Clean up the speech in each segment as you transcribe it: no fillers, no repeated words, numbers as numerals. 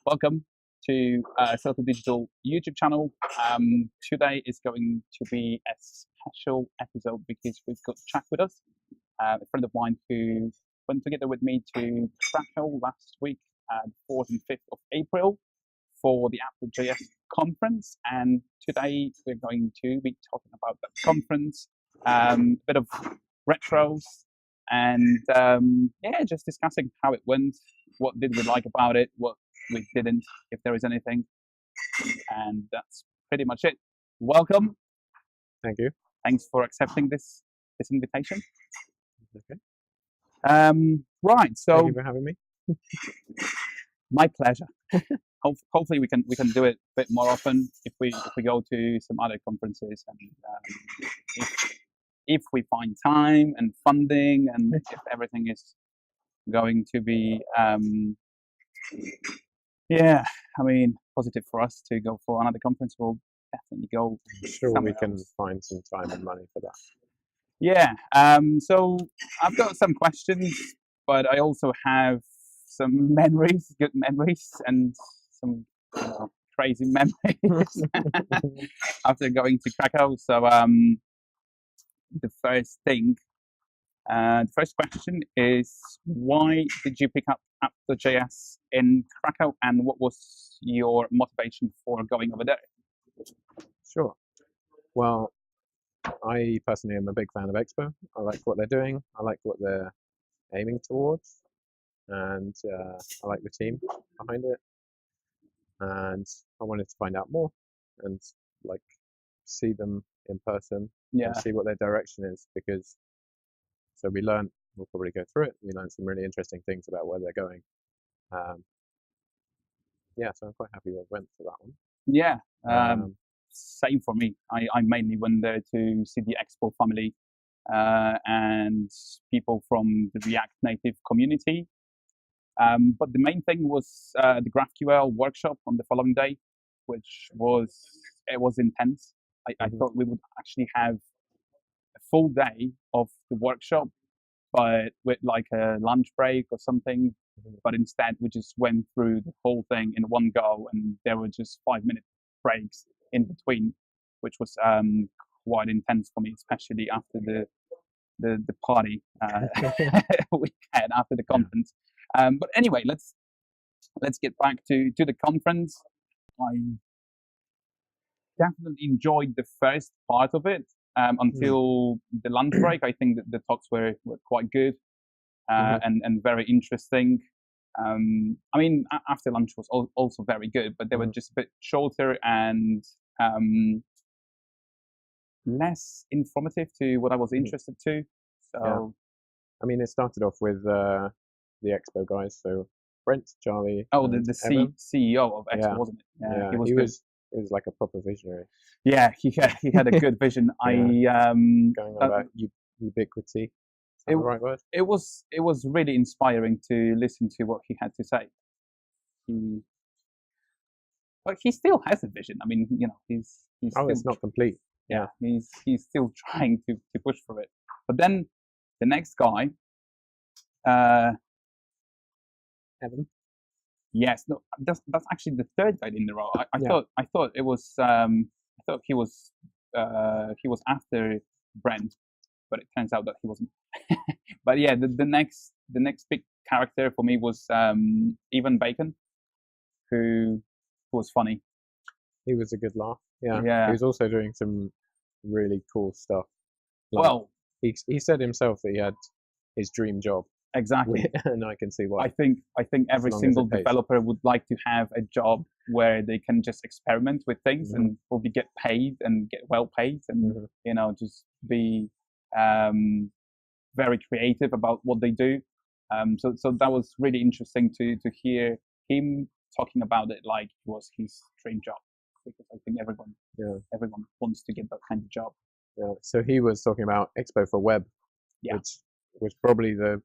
Welcome to Circle Digital YouTube channel. Today is going to be a special episode because we've got Chuck with us, a friend of mine who went together with me to Krakow last week, 4th and 5th of April, for the App.js conference. And today we're going to be talking about that conference, a bit of retros, and just discussing how it went, what did we like about it, what we didn't, if there is anything, and that's pretty much it. Welcome. Thank you. Thanks for accepting this invitation. Okay. Right. So thank you for having me. my pleasure. Hopefully we can do it a bit more often if we go to some other conferences, and if we find time and funding, and if everything is going to be positive for us to go for another conference, we'll definitely go. I'm sure we can find some time and money for that. Yeah. So I've got some questions, but I also have some memories, good memories, and some crazy memories after going to Krakow. So the first question is, why did you pick up App.js in Krakow, and what was your motivation for going over there? Sure. Well, I personally am a big fan of Expo. I like what they're doing. I like what they're aiming towards, and I like the team behind it. And I wanted to find out more and see them in person and see what their direction is, because we'll probably go through it. We learned some really interesting things about where they're going. So I'm quite happy I went to that one. Yeah, same for me. I mainly went there to see the Expo family and people from the React Native community. But the main thing was the GraphQL workshop on the following day, which was intense. I thought we would actually have a full day of the workshop, but with like a lunch break or something. But instead, we just went through the whole thing in one go, and there were just 5-minute breaks in between, which was quite intense for me, especially after the party we had after the conference. But anyway, let's get back to the conference. I definitely enjoyed the first part of it until the lunch break. I think that the talks were quite good and very interesting. After lunch was also very good, but they were just a bit shorter and less informative to what I was interested to. So, it started off with the Expo guys. So Brent, Charlie. Oh, the CEO of Expo, wasn't it? Yeah, he was like a proper visionary. Yeah, he had a good vision. Going on about ubiquity. The right word? It was really inspiring to listen to what he had to say. But he still has a vision. He's still, it's not complete. Yeah, he's still trying to push for it. But then the next guy, Evan. Yes, no, that's actually the third guy in the row. I thought it was I thought he was after Brent, but it turns out that he wasn't. But yeah, the next big character for me was Evan Bacon, who was funny. He was a good laugh. Yeah. He was also doing some really cool stuff. He said himself that he had his dream job. Exactly. And I can see why. I think every single developer would like to have a job where they can just experiment with things and probably get paid and get well paid, and just be very creative about what they do. So that was really interesting to hear him talking about it like it was his dream job, because I think everyone wants to get that kind of job. Yeah. So he was talking about Expo for Web, which was probably the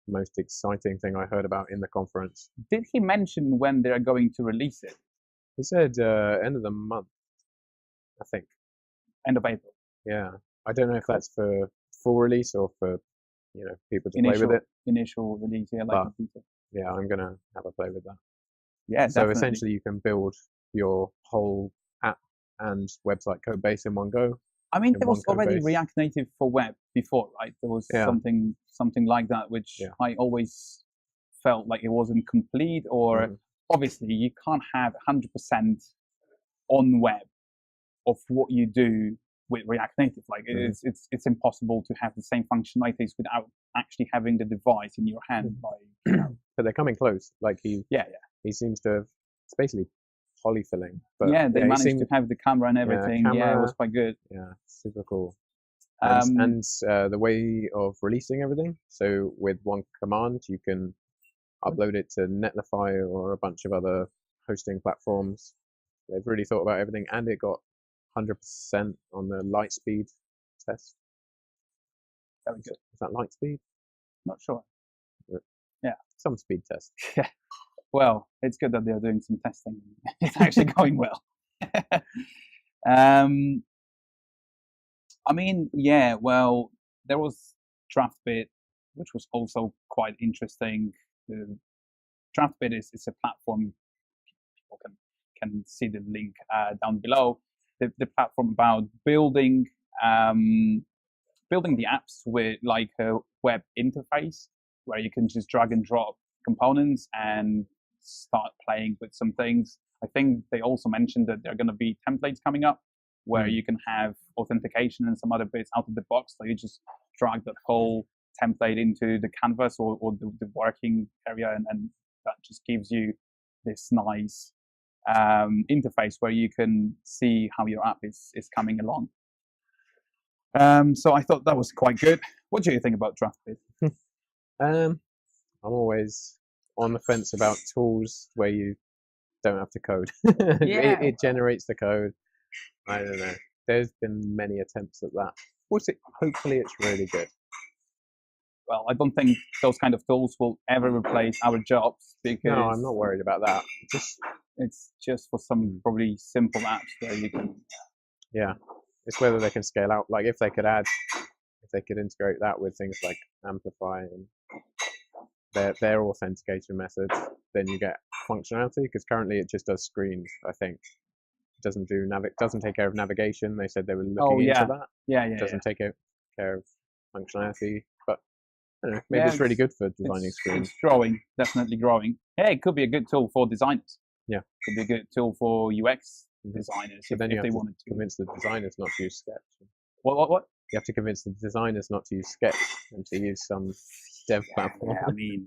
most exciting thing I heard about in the conference. Did he mention when they're going to release it? He said end of the month, I think. End of April. Yeah. I don't know if that's for full release or for people to play with it. Initial release, yeah, I'm gonna have a play with that. Yeah, So definitely. essentially, you can build your whole app and website code base in one go. I mean, in there one was code already base. React Native for web before, right? There was Yeah. something like that, which Yeah. I always felt like it wasn't complete, or obviously you can't have 100% on web of what you do with React Native. Like it's impossible to have the same functionalities without actually having the device in your hand. But they're coming close. Like he seems to have, it's basically polyfilling. But yeah, they managed to have the camera and everything. Yeah, it was quite good. Yeah, super cool. And the way of releasing everything. So with one command, you can upload it to Netlify or a bunch of other hosting platforms. They've really thought about everything, and it got 100% on the light speed test. Very good. Is that light speed? Not sure. Yeah. Some speed test. Yeah. Well, it's good that they're doing some testing. It's actually going well. I mean, yeah, well, there was Draftbit, which was also quite interesting. Draftbit is a platform. People can see the link down below. The platform about building the apps with like a web interface where you can just drag and drop components and start playing with some things. I think they also mentioned that there are going to be templates coming up where you can have authentication and some other bits out of the box. So you just drag that whole template into the canvas or the working area, and that just gives you this nice interface where you can see how your app is coming along. So I thought that was quite good. What do you think about Draftbit? I'm always on the fence about tools where you don't have to code. It generates the code. I don't know. There's been many attempts at that. Hopefully it's really good. Well, I don't think those kind of tools will ever replace our jobs, because no, I'm not worried about that. It's just for some probably simple apps where you can. Yeah, it's whether they can scale out. Like if they could integrate that with things like Amplify and their authentication methods, then you get functionality. Because currently it just does screens. I think it doesn't take care of navigation. They said they were looking into that. It doesn't take care of functionality, but I don't know, maybe it's really good for designing screens. It's growing, definitely growing. Yeah, it could be a good tool for designers. Yeah, it could be a good tool for UX designers. But then if they wanted to convince the designers not to use Sketch. What? You have to convince the designers not to use Sketch and to use some dev platform. Yeah, I mean,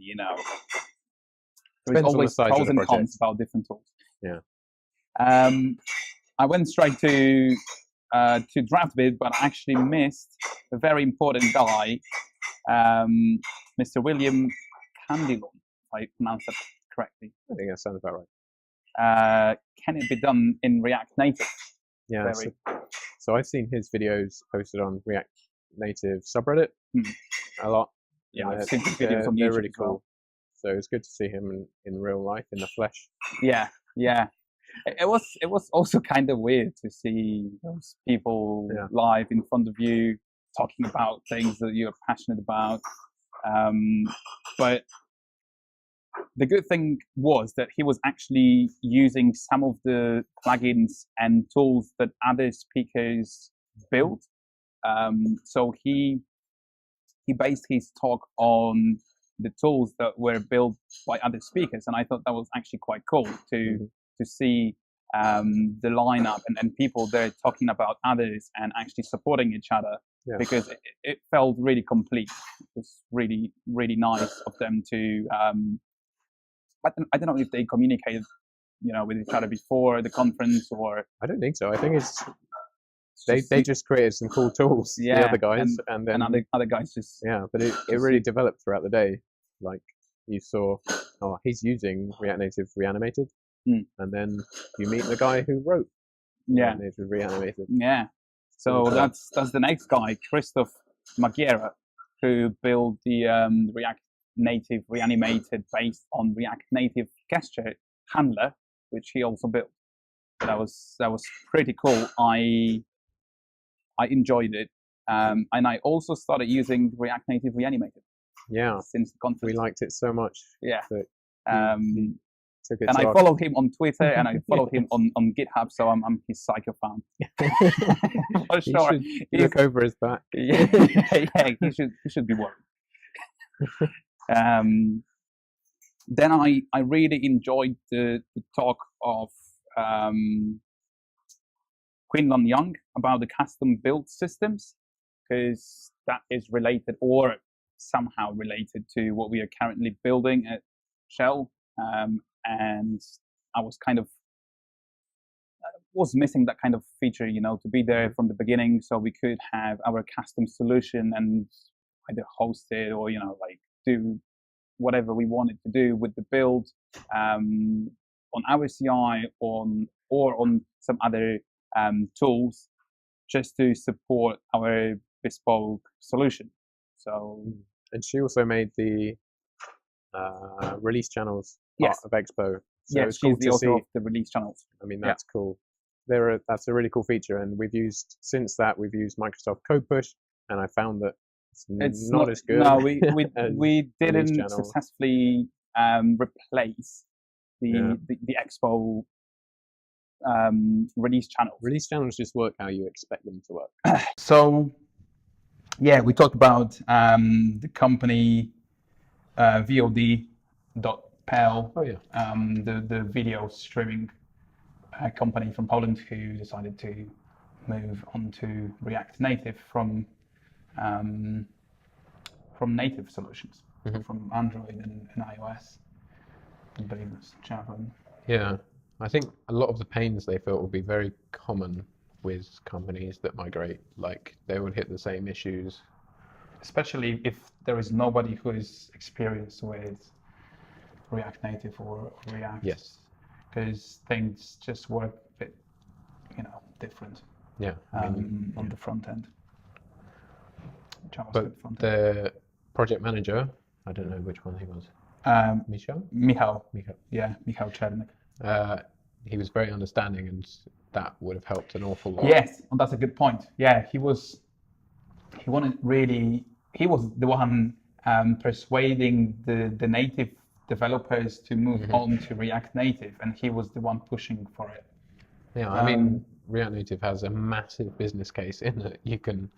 there's always pros and cons about different tools. Yeah. I went straight to Draftbit, but I actually missed a very important guy, Mr. William Candillon, if I pronounced that correctly. I think that sounds about right. Can it be done in React Native? Yeah. So I've seen his videos posted on React Native subreddit a lot. Yeah, I've seen his videos on YouTube. They're really cool. So it's good to see him in real life, in the flesh. Yeah. It was also kind of weird to see those people live in front of you talking about things that you're passionate about. But the good thing was that he was actually using some of the plugins and tools that other speakers built. So he based his talk on the tools that were built by other speakers, and I thought that was actually quite cool to see the lineup and people there talking about others and actually supporting each other, because it felt really complete. It was really, really nice of them to. I don't know if they communicated, with each other before the conference, or I don't think so. I think it's they just created some cool tools. The other guys and then other guys just but it really developed throughout the day. Like you saw, he's using React Native Reanimated, and then you meet the guy who wrote React Native Reanimated. Yeah. So that's the next guy, Krzysztof Magiera, who built the React Native Reanimated based on React Native gesture handler, which he also built. That was pretty cool. I enjoyed it, and I also started using React Native Reanimated. Yeah, since the conference, we liked it so much. Yeah, Took it And to I our- followed him on Twitter and I followed him on GitHub, so I'm his psycho fan. For He sure. should look over his back. Yeah, he should be worried. Then I really enjoyed the talk of Quinlan Jung about the custom build systems, because that is related or somehow related to what we are currently building at Shell. And I was kind of was missing that kind of feature, to be there from the beginning, so we could have our custom solution and either host it or do whatever we wanted to do with the build on our CI or on some other tools, just to support our bespoke solution. So, and she also made the release channels part of Expo. So it's she's cool the to author see. of the release channels. I mean, that's cool. That's a really cool feature, and we've used Microsoft Code Push, and I found that it's not as good. No, we didn't channels. successfully replace the Expo release channels. Release channels just work how you expect them to work. So, yeah, we talked about the company vod.pl, the video streaming company from Poland, who decided to move on to React Native from native solutions, from Android and iOS. I believe it's Java. Yeah, I think a lot of the pains they felt would be very common with companies that migrate. Like, they would hit the same issues. Especially if there is nobody who is experienced with React Native or React. Yes. Because things just work a bit, different. Yeah. On the front end. But the project manager, I don't know which one he was. Michał. Michał. Yeah, Michał Czernek. He was very understanding, and that would have helped an awful lot. Yes, well, that's a good point. Yeah, he was the one persuading the native developers to move on to React Native, and he was the one pushing for it. Yeah, I mean, React Native has a massive business case in that you can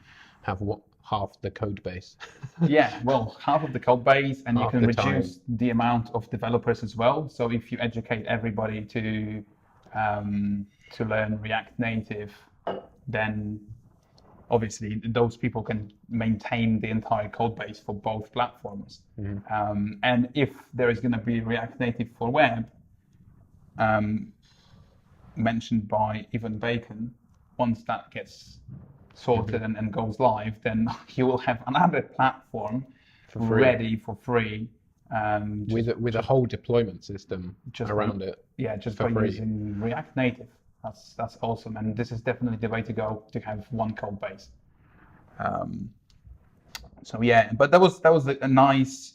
have half the code base. Yeah, well, half of the code base, and you can reduce the amount of developers as well. So if you educate everybody to learn React Native, then obviously those people can maintain the entire code base for both platforms. And if there is going to be React Native for web, mentioned by Evan Bacon, once that gets sorted and goes live, then you will have another platform ready for free. With a whole deployment system around it. Yeah, just by using React Native. That's awesome, and this is definitely the way to go, to have one code base. So yeah, but that was a nice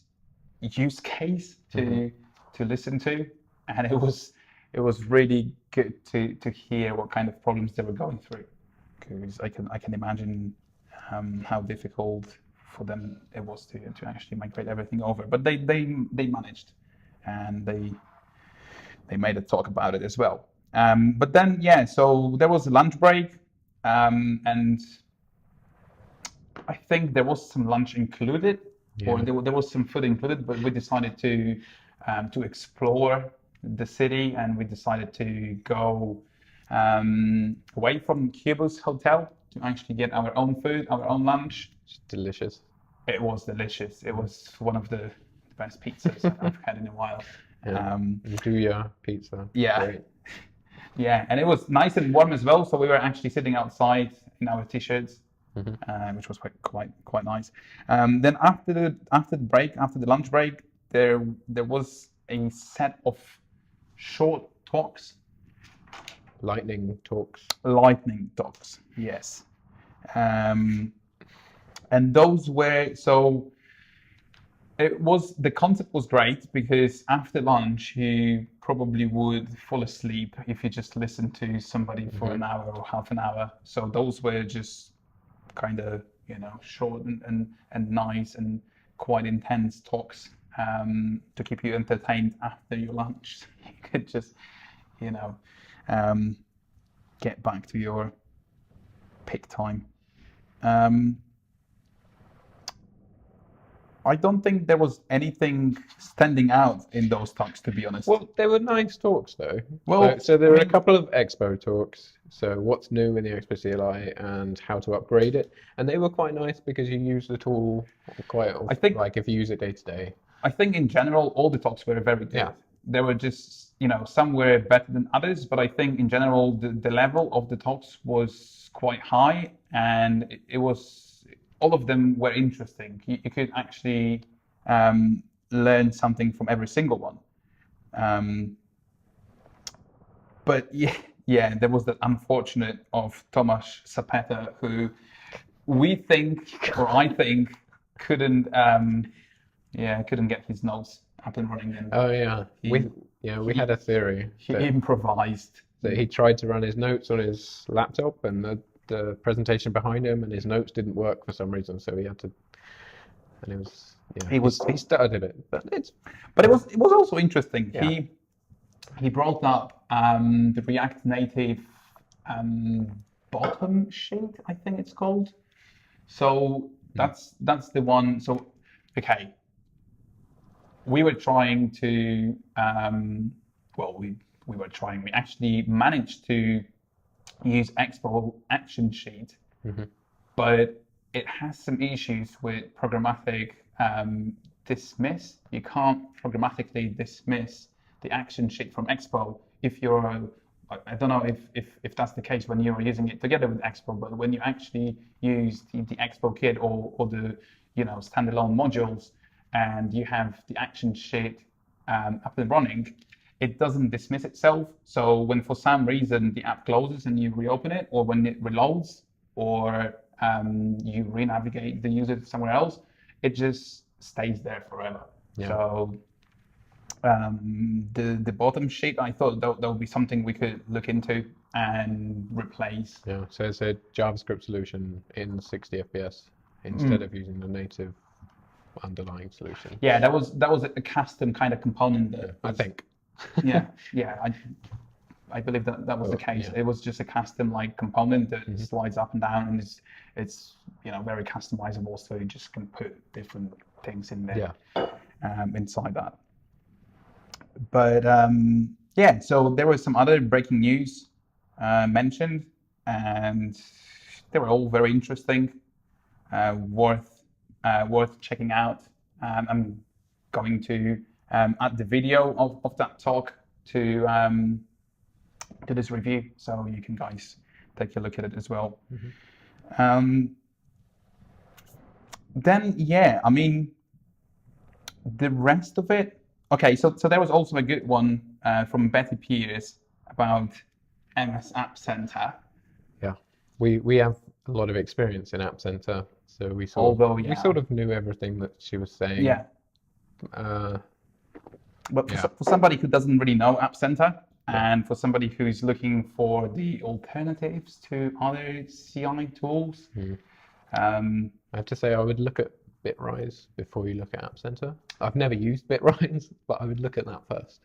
use case to listen to, and it was really good to hear what kind of problems they were going through, because I can imagine how difficult for them it was to actually migrate everything over. But they managed, and they made a talk about it as well. But then, so there was a lunch break, and I think there was some lunch included, or there was some food included, but we decided to explore the city, and we decided to go away from Cuba's hotel to actually get our own food, our own lunch. It's delicious. It was delicious. It was one of the best pizzas I've had in a while. Julia pizza. Yeah. Great. Yeah, and it was nice and warm as well. So we were actually sitting outside in our t-shirts, which was quite nice. Then after the lunch break, there was a set of short talks. Lightning talks, yes. And those were the concept was great, because after lunch you probably would fall asleep if you just listened to somebody for an hour or half an hour. So those were just kind of short and nice and quite intense talks. to keep you entertained after your lunch. You could just, get back to your peak time. I don't think there was anything standing out in those talks, to be honest. Well, they were nice talks though. Well, so there were a couple of Expo talks. So what's new in the Expo CLI and how to upgrade it, and they were quite nice because you use the tool quite often. I think, like if you use it day to day. I think in general all the talks were very good. Yeah. There were just some were better than others, but I think in general the level of the talks was quite high, and it was. All of them were interesting. You could actually learn something from every single one. But yeah, there was that unfortunate of Tomasz Sapeta, who I think couldn't get his notes up and running. And oh yeah, we had a theory. He improvised. That he tried to run his notes on his laptop, and the presentation behind him and his notes didn't work for some reason, so he had to, and he stuttered a bit, but it was also interesting. Yeah. He brought up the React Native bottom sheet, I think it's called. So that's the one. So okay, we were trying to we actually managed to use Expo action sheet, but it has some issues with programmatic dismiss. You can't programmatically dismiss the action sheet from Expo if you're, I don't know if that's the case when you're using it together with Expo, but when you actually use the Expo kit or the standalone modules and you have the action sheet up and running, it doesn't dismiss itself. So when for some reason the app closes and you reopen it, or when it reloads, or you re-navigate the user somewhere else, it just stays there forever. Yeah. So the bottom sheet, I thought that would be something we could look into and replace. Yeah, so it's a JavaScript solution in 60 FPS instead of using the native underlying solution. Yeah, that was a custom kind of component. I think. Yeah, I believe that was the case. Yeah. It was just a custom component that slides up and down, and it's very customizable. So you just can put different things in there inside that. But so there was some other breaking news mentioned, and they were all very interesting, worth checking out. I'm going to add the video of that talk to this review, so you can guys take a look at it as well. Then I mean, the rest of it. Okay, so there was also a good one from Betty Pierce about MS App Center. Yeah, we have a lot of experience in App Center, so we sort of knew everything that she was saying. Yeah. But for somebody who doesn't really know App Center, and for somebody who's looking for the alternatives to other CI tools, I have to say I would look at Bitrise before you look at App Center. I've never used Bitrise, but I would look at that first.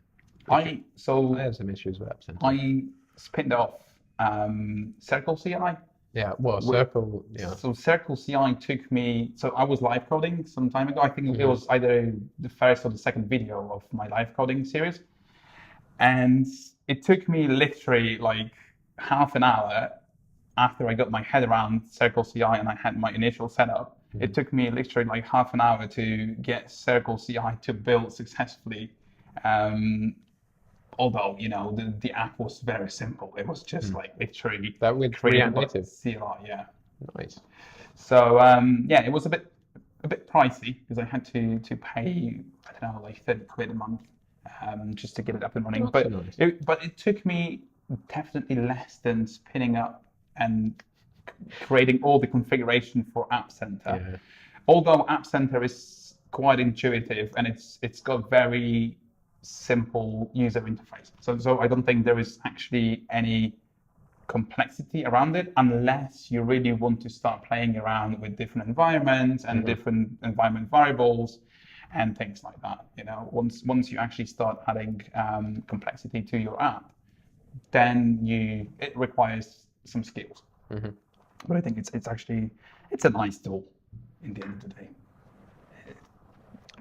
I have some issues with App Center. I spinned off Circle CI. Yeah, well, Circle, yeah. So Circle CI took me, so I was live coding some time ago. I think it was either the first or the second video of my live coding series. And it took me literally half an hour after I got my head around Circle CI and I had my initial setup. It took me literally half an hour to get Circle CI to build successfully. Although, the app was very simple. It was just literally that with React Native CLI, yeah. Nice. So it was a bit pricey because I had to pay, I don't know, 30 quid a month just to get it up and running. But nice. It took me definitely less than spinning up and creating all the configuration for App Center. Yeah. Although App Center is quite intuitive and it's got very simple user interface. So I don't think there is actually any complexity around it unless you really want to start playing around with different environments and different environment variables and things like that. Once you actually start adding complexity to your app, then it requires some skills. Mm-hmm. But I think it's a nice tool in the end of the day.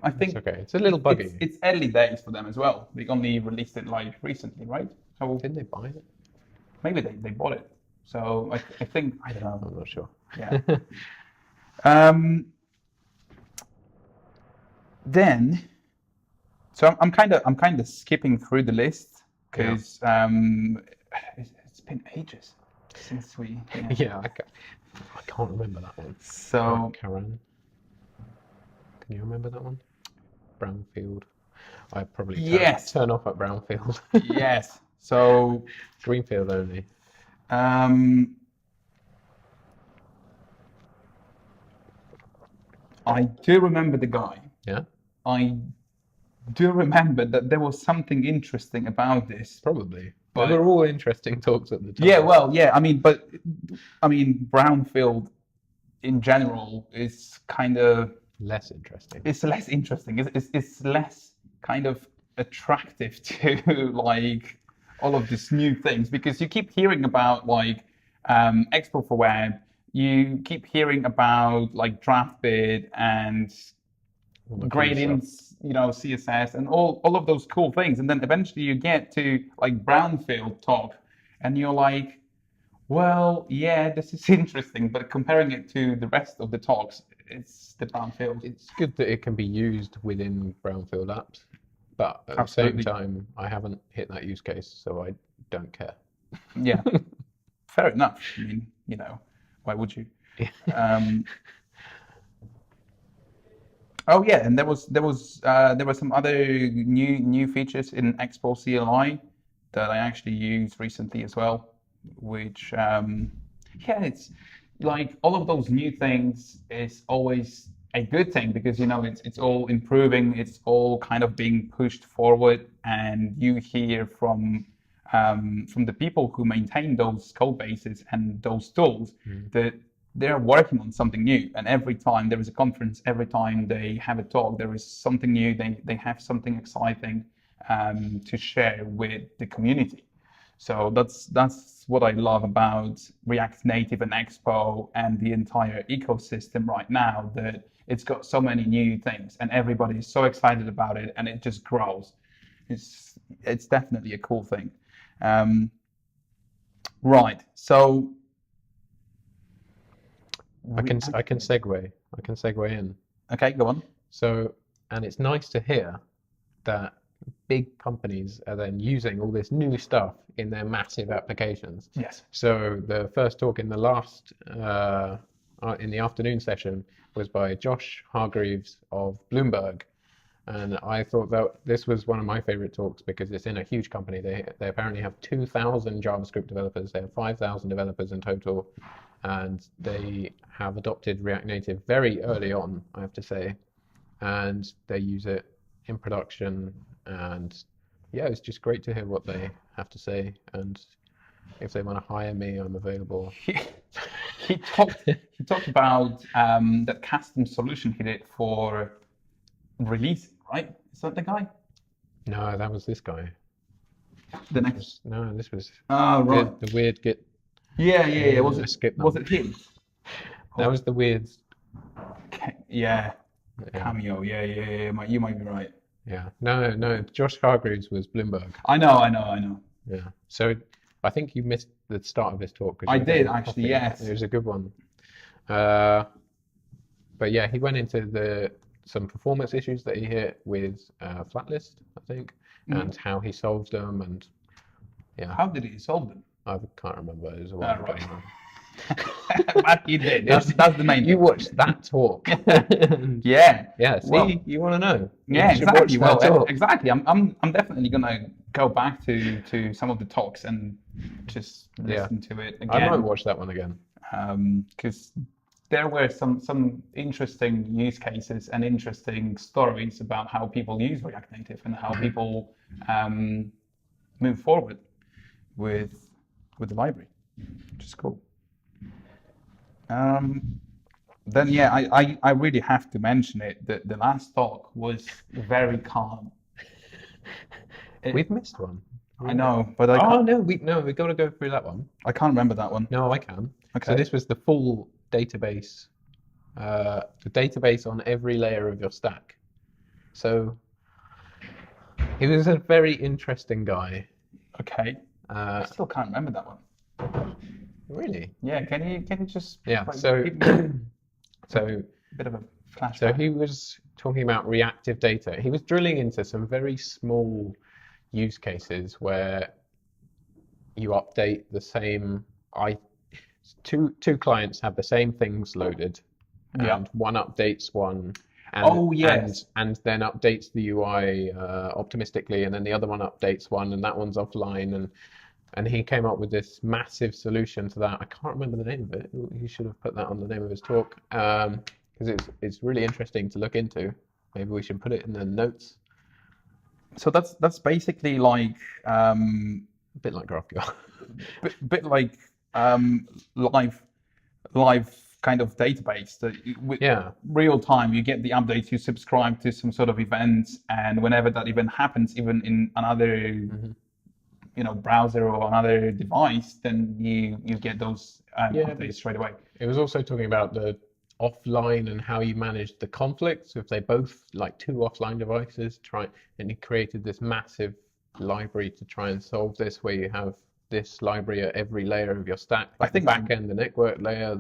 I think it's okay. It's a little buggy. It's early days for them as well. They only released it like recently, right? So didn't they buy it? Maybe they bought it. So I think, I don't know. I'm not sure. Yeah. Then, so I'm kind of skipping through the list because it's been ages since we. Yeah, I can't remember that one. So Karen, can you remember that one? Brownfield. I probably turn off at Brownfield. Yes. So Greenfield only. I do remember the guy. Yeah. I do remember that there was something interesting about this. Probably. But they were all interesting talks at the time. Yeah, well, yeah. I mean, Brownfield in general is kind of less interesting. It's less interesting. It's less kind of attractive to like all of these new things because you keep hearing about like Expo for Web. You keep hearing about like Draftbit and gradients, CSS and all of those cool things. And then eventually you get to like Brownfield talk and you're like, well, yeah, this is interesting, but comparing it to the rest of the talks, it's the Brownfield. It's good that it can be used within Brownfield apps, but at Absolutely. the same time, I haven't hit that use case, so I don't care. Yeah, fair enough. I mean, why would you? Oh yeah, and there were some other new features in Expo CLI that I actually used recently as well, which it's like all of those new things is always a good thing because it's all improving, it's all kind of being pushed forward, and you hear from the people who maintain those code bases and those tools that they're working on something new, and every time there is a conference, every time they have a talk, there is something new. They have something exciting to share with the community. So that's what I love about React Native and Expo and the entire ecosystem right now, that it's got so many new things and everybody is so excited about it and it just grows. It's definitely a cool thing. Right. So I can segue in. Okay, go on. So, and it's nice to hear that big companies are then using all this new stuff in their massive applications. Yes. So the first talk in the last in the afternoon session was by Josh Hargreaves of Bloomberg, and I thought that this was one of my favorite talks because it's in a huge company. They apparently have 2,000 JavaScript developers. They have 5,000 developers in total, and they have adopted React Native very early on, I have to say, and they use it in production. And yeah, it's just great to hear what they have to say, and if they want to hire me, I'm available. He talked about that custom solution he did for releasing, right? Is that the guy? No, that was this guy. This was right. the weird Git. Yeah. Was it him? That was the weird. Yeah. Cameo. Yeah. You might be right. Yeah. No. Josh Hargreaves was Bloomberg. I know. Yeah. So I think you missed the start of this talk. I did actually. Yes. It was a good one. But yeah, he went into some performance issues that he hit with Flatlist, I think, and how he solved them, and yeah. How did he solve them? I can't remember. It was a while ago. But he did. That's the main. You watched that talk. Yeah. See, you want to know. Yeah, exactly. Well, exactly. I'm definitely gonna go back to some of the talks and just listen to it again. I might watch that one again. Because there were some interesting use cases and interesting stories about how people use React Native and how people move forward with the library, which is cool. then yeah, I really have to mention it. That the last talk was very calm. We've missed one. I know, but we got to go through that one. I can't remember that one. No, I can. Okay. So this was the full database, the database on every layer of your stack. So he was a very interesting guy. Okay. I still can't remember that one. Really? Yeah. Can you just so a bit of a flashback? So he was talking about reactive data. He was drilling into some very small use cases where you update the same two clients have the same things loaded, and one updates one and then updates the UI optimistically, and then the other one updates one, and that one's offline, and he came up with this massive solution to that. I can't remember the name of it. He should have put that on the name of his talk, because it's really interesting to look into. Maybe we should put it in the notes. So that's basically like a bit like GraphQL, bit like live kind of database that with real time you get the updates, you subscribe to some sort of events, and whenever that event happens, even in another browser or another device, then you get those updates straight away. It was also talking about the offline and how you manage the conflicts if they both like two offline devices and he created this massive library to try and solve this, where you have this library at every layer of your stack, like I think the back end, the network layer,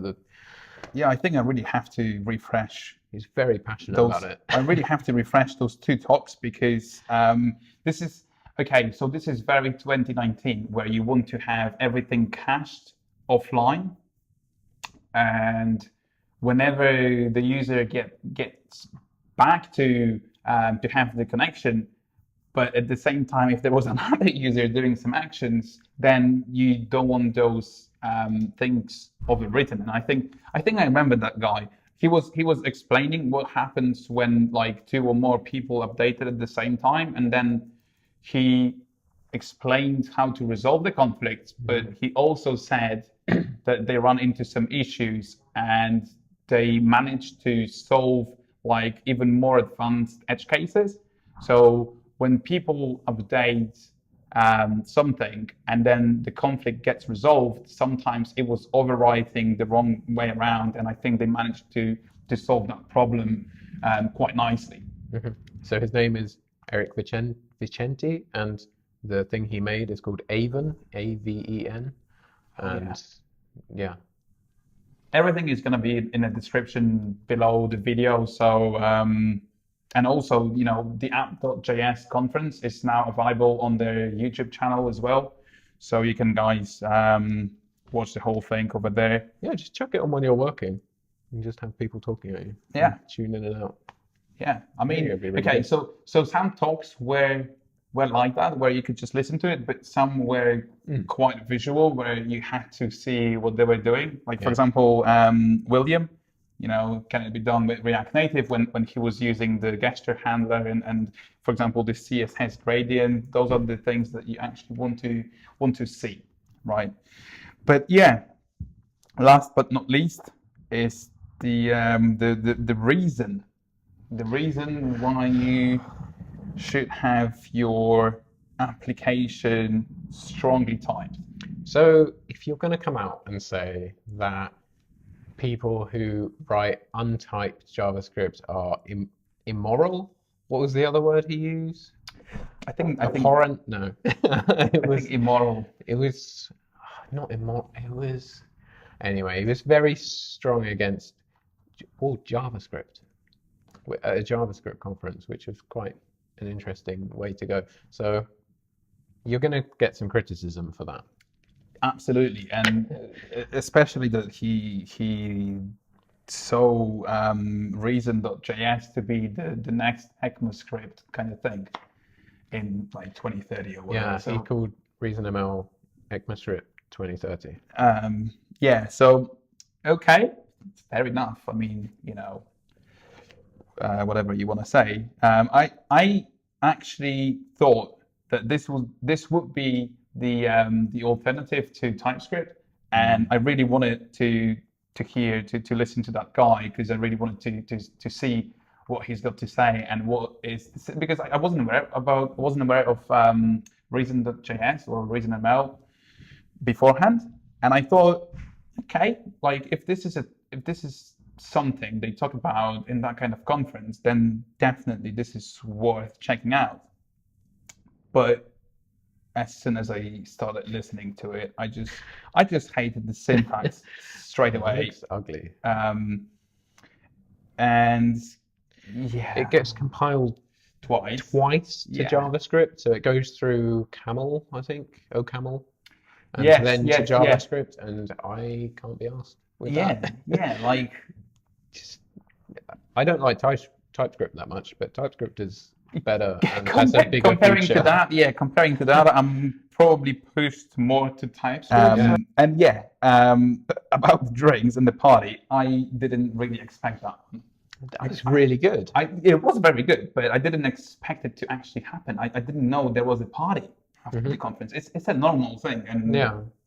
I think I really have to refresh. He's very passionate about it. I really have to refresh those two talks, because this is very 2019, where you want to have everything cached offline, and whenever the user gets back to have the connection, but at the same time, if there was another user doing some actions, then you don't want those things overwritten. And I think I remember that guy. He was explaining what happens when like two or more people updated at the same time, and then he explained how to resolve the conflicts. But he also said that they run into some issues, and they managed to solve like even more advanced edge cases. So when people update something and then the conflict gets resolved, sometimes it was overwriting the wrong way around, and I think they managed to solve that problem quite nicely. So his name is Eric Vicenti, and the thing he made is called Aven, A-V-E-N, and everything is going to be in the description below the video. So and also, the App.js conference is now available on their YouTube channel as well. So you can guys watch the whole thing over there. Yeah, just chuck it on when you're working. You just have people talking at you. Yeah. Tune in and out. Yeah. I mean, really so some talks were like that, where you could just listen to it, but some were quite visual, where you had to see what they were doing. Like, for example, William, can it be done with React Native when he was using the gesture handler and for example, the CSS gradient? Those are the things that you actually want to see, right? But yeah, last but not least is the reason why you should have your application strongly typed. So if you're going to come out and say that people who write untyped JavaScript are immoral, what was the other word he used? I think abhorrent. No, it was immoral. It was not immoral. It was anyway. He was very strong against all JavaScript at a JavaScript conference, which was quite an interesting way to go. So you're going to get some criticism for that. Absolutely, and especially that he so reason.js to be the next ECMAScript kind of thing in like 2030 or whatever. Yeah, so he called ReasonML ECMAScript 2030. So okay, fair enough. I mean, whatever you want to say. I actually thought that this would be the alternative to TypeScript, and I really wanted to to listen to that guy, because I really wanted to see what he's got to say and what is, because I wasn't aware of Reason.js or ReasonML beforehand, and I thought, okay, like if this is something they talk about in that kind of conference, then definitely this is worth checking out. But as soon as I started listening to it, I just hated the syntax straight away. It's ugly. And yeah, it gets compiled twice to JavaScript, so it goes through Camel, I think, OCaml, and then to JavaScript, and I can't be asked with that. Like, I don't like TypeScript that much, but TypeScript is better and has a bigger comparing feature. Comparing to that, I'm probably pushed more to TypeScript. And about the drinks and the party, I didn't really expect that. It's really good. It was very good, but I didn't expect it to actually happen. I didn't know there was a party after the conference. It's a normal thing, and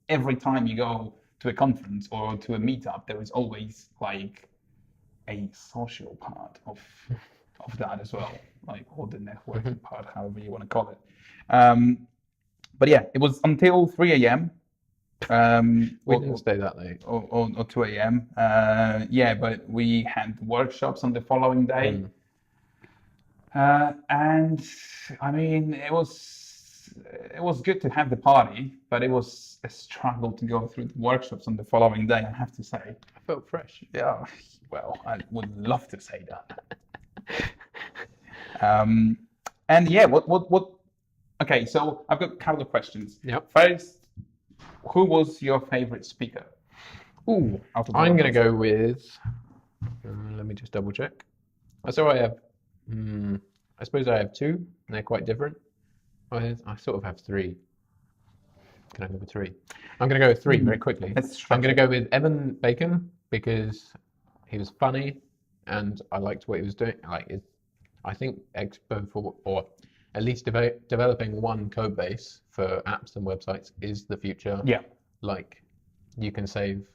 every time you go to a conference or to a meetup, there is always like a social part of that as well, like, or the networking part, however you want to call it. But yeah, it was until 3 a.m. We didn't stay that late. Or 2 a.m. But we had workshops on the following day. And I mean, it was good to have the party, but it was a struggle to go through the workshops on the following day, I have to say. I felt fresh. Yeah, well, I would love to say that. And yeah, what? Okay, so I've got a couple of questions. Yep. First, who was your favorite speaker? Ooh, I'm going to go with. Let me just double check. So I have. I suppose I have two, and they're quite different. I sort of have three. Can I go with three? I'm going to go with three very quickly. I'm going to go with Evan Bacon because he was funny, and I liked what he was doing. I think Expo or at least developing one code base for apps and websites is the future. Yeah. Like, you can save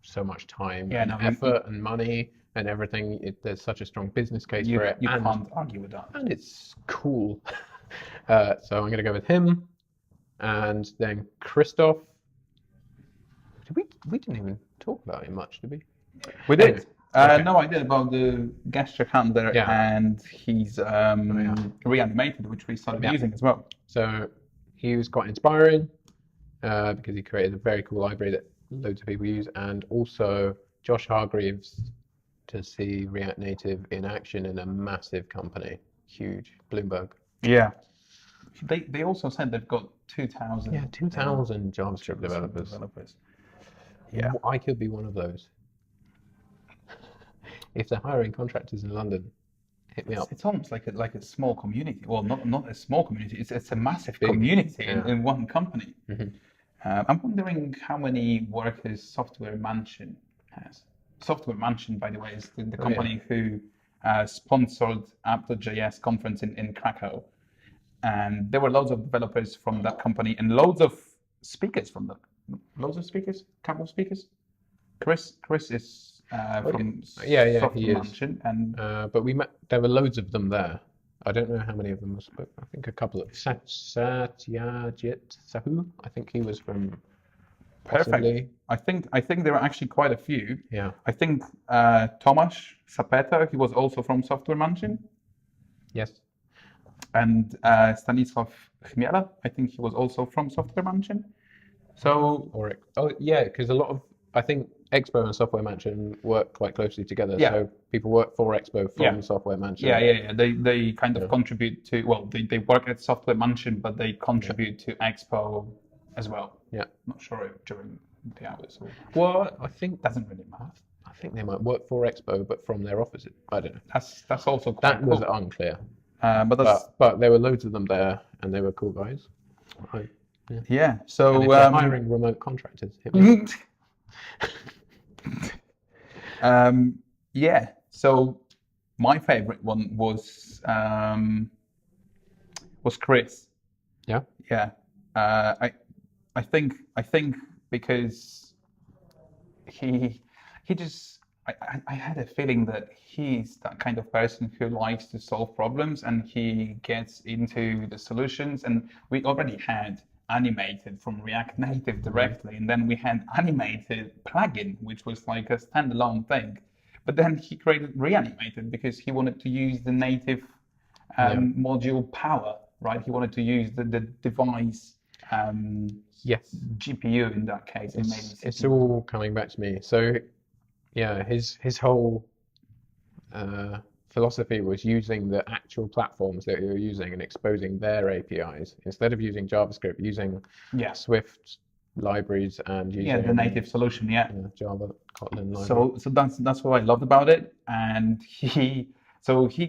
so much time and effort and money and everything. There's such a strong business case for it. You can't argue with that. And it's cool. So I'm going to go with him. And then Krzysztof. We didn't even talk about him much, did we? We did. No, I did, about the gesture handler, and he's reanimated, which we started using as well. So he was quite inspiring because he created a very cool library that loads of people use, and also Josh Hargreaves to see React Native in action in a massive company, huge, Bloomberg. Yeah. They also said they've got 2,000. Yeah, 2,000 JavaScript developers. Yeah, I could be one of those. If they're hiring contractors in London, hit me up. It's almost like a small community. Well, not a small community. It's a massive community in one company. I'm wondering how many workers Software Mansion has. Software Mansion, by the way, is the company who sponsored App.js conference in Krakow. And there were loads of developers from that company and loads of speakers from that. Loads of speakers? Couple of speakers? Chris is from Software Mansion. And but we met, there were loads of them there. I don't know how many of them were spoke. I think a couple of Satyajit Sahoo. I think he was from. Possibly. Perfect. I think there were actually quite a few. Yeah. I think Tomasz Sapeta, he was also from Software Mansion. Yes. And Stanisław Chmiela, I think he was also from Software Mansion. So. Because a lot of, I think Expo and Software Mansion work quite closely together. Yeah. So people work for Expo from Software Mansion. Yeah. They kind of contribute to, well, they work at Software Mansion, but they contribute to Expo as well. Yeah. Not sure during the hours. Well, I think doesn't really matter. I think they might work for Expo, but from their offices. I don't know. That's also quite cool. Was unclear. But there were loads of them there, and they were cool guys. So and if they're hiring remote contractors. Hit me. So my favorite one was Chris. Yeah. Yeah. I think because he just, I had a feeling that he's that kind of person who likes to solve problems and he gets into the solutions. And we already had animated from React Native directly, and then we had animated plugin, which was like a standalone thing. But then he created reanimated because he wanted to use the native module power, right? He wanted to use the device Yes. GPU in that case. It's all coming back to me. So yeah, his whole philosophy was using the actual platforms that you're using and exposing their APIs instead of using JavaScript, using Swift libraries and using the native solution, Java Kotlin library. So that's what I loved about it. And he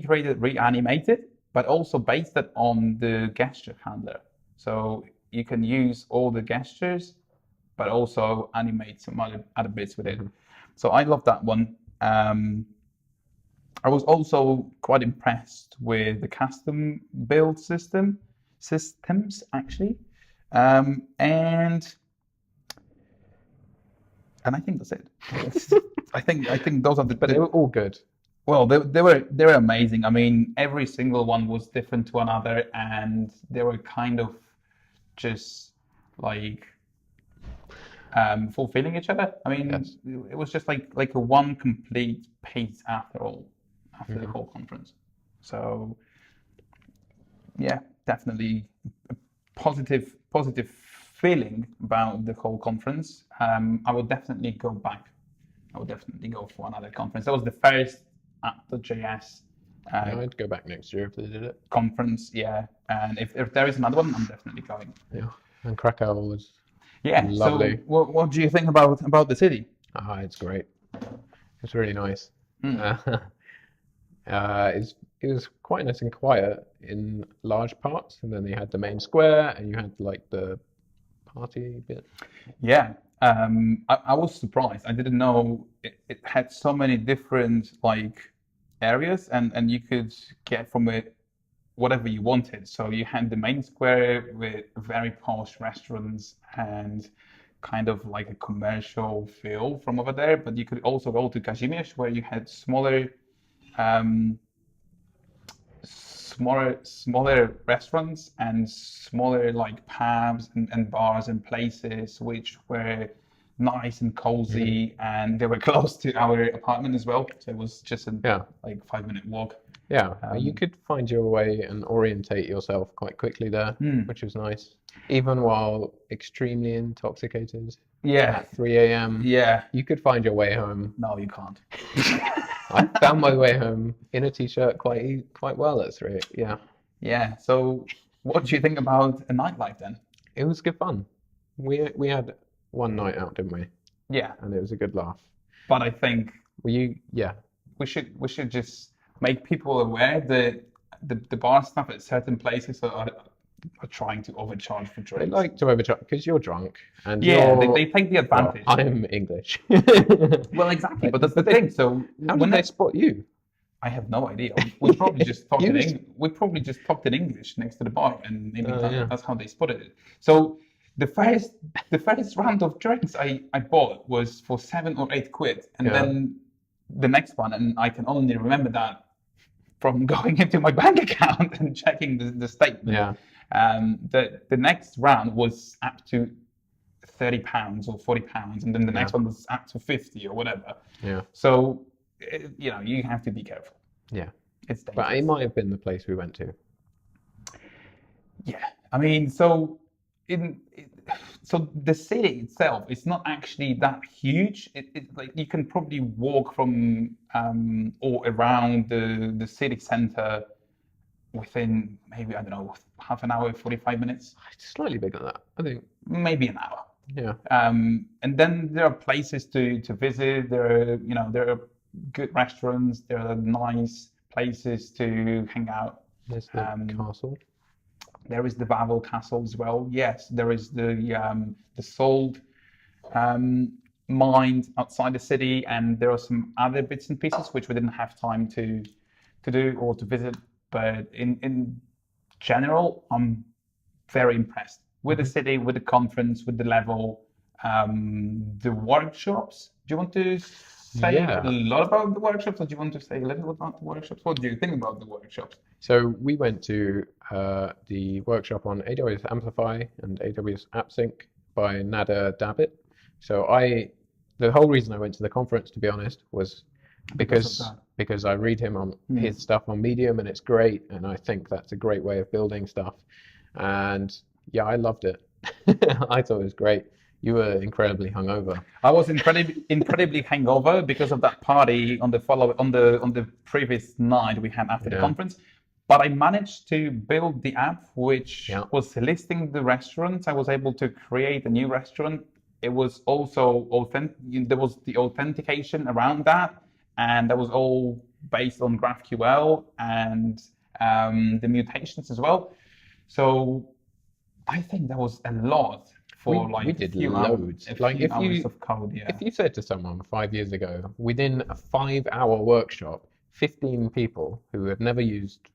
created reanimated, but also based it on the gesture handler. So you can use all the gestures, but also animate some other bits with it. So I love that one. I was also quite impressed with the custom build systems actually, and I think that's it. I think those are but they were all good. Well, they were amazing. I mean, every single one was different to another, and they were kind of just like fulfilling each other. I mean, it was just like a one complete piece after the whole conference. So yeah, definitely a positive feeling about the whole conference. I would definitely go back. I would definitely go for another conference. That was the first App.js I'd go back next year if they did it. Conference, yeah. And if there is another one, I'm definitely going. Yeah, and Krakow was So lovely. what do you think about the city? It's great. It's really nice. It was quite nice and quiet in large parts, and then they had the main square, and you had like the party bit. Yeah, I was surprised. I didn't know it had so many different like areas, and you could get from it whatever you wanted. So you had the main square with very posh restaurants and kind of like a commercial feel from over there, but you could also go to Kazimierz where you had smaller restaurants and smaller like pubs and bars and places which were nice and cozy, and they were close to our apartment as well. So it was just a like 5-minute walk. Yeah, you could find your way and orientate yourself quite quickly there, which was nice. Even while extremely intoxicated at 3 a.m. Yeah. You could find your way home. No, you can't. I found my way home in a t-shirt quite well at 3. Yeah. Yeah. So what do you think about a nightlife then? It was good fun. We had one night out, didn't we? Yeah. And it was a good laugh. But I think we should just make people aware that the bar staff at certain places are trying to overcharge for drinks. They like to overcharge because you're drunk and they take the advantage. Well, I'm English. Well, exactly, but that's the thing. So how did they spot you? I have no idea. We probably just talked in English next to the bar, and maybe that's how they spotted it. So the first round of drinks I bought was for 7 or 8 quid, and then the next one, and I can only remember that from going into my bank account and checking the statement. Yeah. The next round was up to £30 or £40, and then the next one was up to 50 or whatever. Yeah. So you have to be careful. Yeah. It's dangerous. But it might have been the place we went to. Yeah. I mean, so the city itself is not actually that huge. It like you can probably walk from or around the city center within maybe, I don't know, half an hour, 45 minutes. It's slightly bigger than that, I think. Maybe an hour. Yeah. And then there are places to visit. There are good restaurants. There are nice places to hang out. There's the castle. There is the Wawel Castle as well. Yes, there is the salt mine outside the city, and there are some other bits and pieces which we didn't have time to do or to visit. But in general, I'm very impressed with the city, with the conference, with the level, the workshops. Do you want to say a lot about the workshops, or do you want to say a little about the workshops? What do you think about the workshops? So we went to the workshop on AWS Amplify and AWS AppSync by Nader Dabit. So the whole reason I went to the conference, to be honest, was because I read him on his stuff on Medium, and it's great, and I think that's a great way of building stuff. And yeah, I loved it. I thought it was great. You were incredibly hungover. I was incredibly hungover because of that party on the previous night we had after the conference. But I managed to build the app, which was listing the restaurants. I was able to create a new restaurant. It was also authentic. There was the authentication around that, and that was all based on GraphQL and the mutations as well. So I think that was a lot for we did loads. Hours of code. Yeah. If you said to someone 5 years ago, within a 5-hour workshop, 15 people who had never used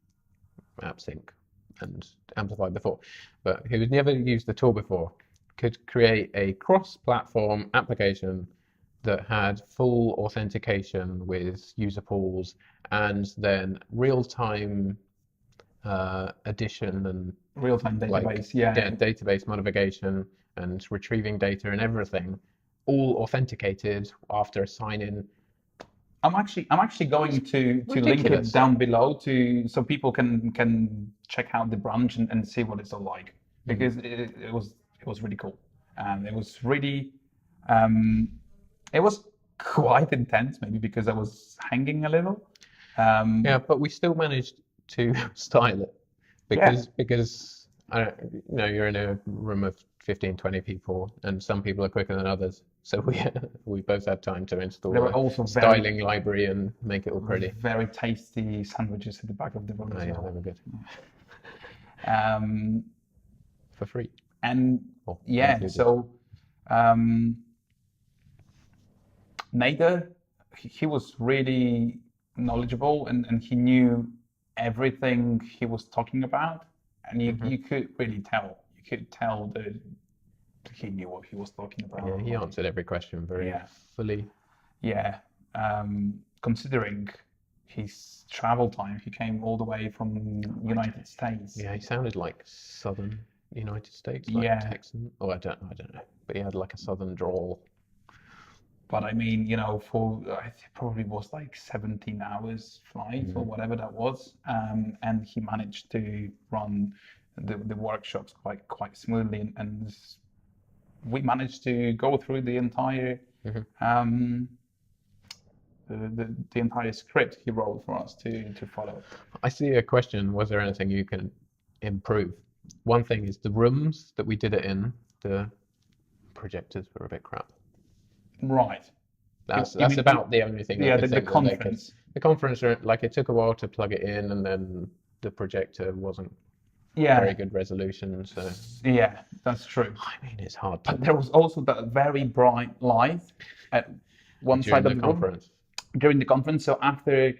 AppSync and Amplify before, but who had never used the tool before, could create a cross-platform application that had full authentication with user pools and then real-time addition and real-time database, database modification and retrieving data and everything, all authenticated after a sign-in. I'm actually going to link it down below so people can check out the branch and see what it's all like, because it was really cool. It was quite intense, maybe because I was hanging a little. But we still managed to style it because I don't, you're in a room of 15, 20 people, and some people are quicker than others. So we both had time to install a styling library and make it all pretty. Very tasty sandwiches at the back of the room. They were good. For free. And Nader, he was really knowledgeable and he knew everything he was talking about, and you could really tell. You could tell that he knew what he was talking about. Yeah, he answered every question very fully. Yeah, considering his travel time, he came all the way from United States. Yeah, he sounded like Southern United States, like Texan. Oh, I don't know, but he had like a Southern drawl. But I mean, it probably was like 17 hours flight or whatever that was, and he managed to run the workshops quite smoothly, and we managed to go through the entire the entire script he wrote for us to follow. I see a question: was there anything you can improve? One thing is the rooms that we did it in. The projectors were a bit crap. Right. That's about the only thing. The conference. The conference, like, it took a while to plug it in, and then the projector wasn't very good resolution. So yeah, that's true. I mean, it's hard. But there was also that very bright light at one side of the conference during the conference. So after,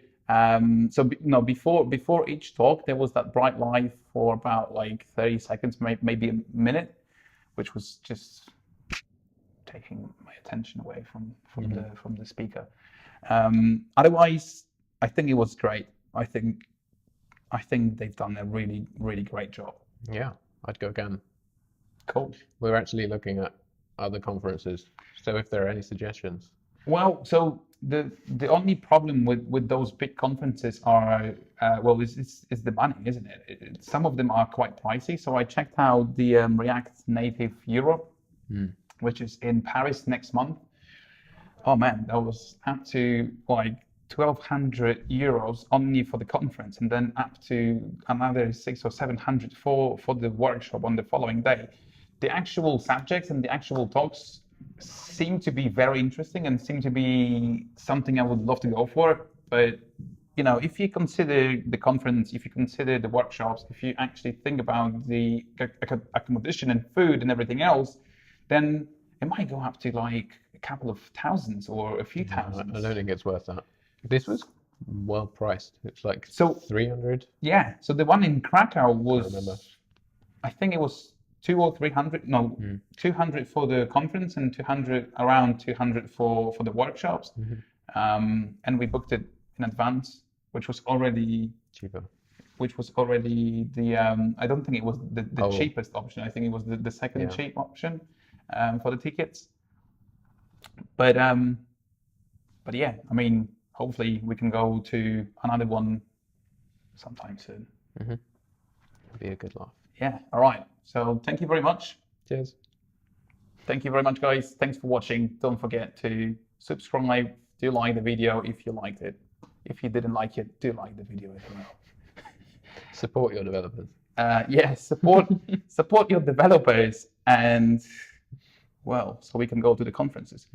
before each talk, there was that bright light for about like 30 seconds, maybe a minute, which was just taking my attention away from the speaker. Otherwise, I think it was great. I think they've done a really, really great job. Yeah, I'd go again. Cool. We're actually looking at other conferences, so if there are any suggestions. Well, so the only problem with those big conferences are is the money, isn't it? Some of them are quite pricey. So I checked out the React Native Europe, which is in Paris next month. Oh man, that was up to like 1,200 euros only for the conference, and then up to another 600 or 700 for the workshop on the following day. The actual subjects and the actual talks seem to be very interesting and seem to be something I would love to go for. But if you consider the conference, if you consider the workshops, if you actually think about the accommodation and food and everything else, then it might go up to like a couple of thousands or a few thousands. I don't think it's worth that. This was well priced. It's like 300. Yeah. So the one in Krakow was, I think it was 200 or 300. No, 200 for the conference and around 200 for the workshops. and we booked it in advance, which was already Cheever. the I don't think it was the cheapest option. I think it was the second cheap option for the tickets. But yeah, I mean, hopefully we can go to another one sometime soon. It'll be a good laugh. Yeah. All right. So thank you very much. Cheers. Thank you very much, guys. Thanks for watching. Don't forget to subscribe. Do like the video if you liked it. If you didn't like it, do like the video as well. Support your developers. Support your developers, and well, so we can go to the conferences.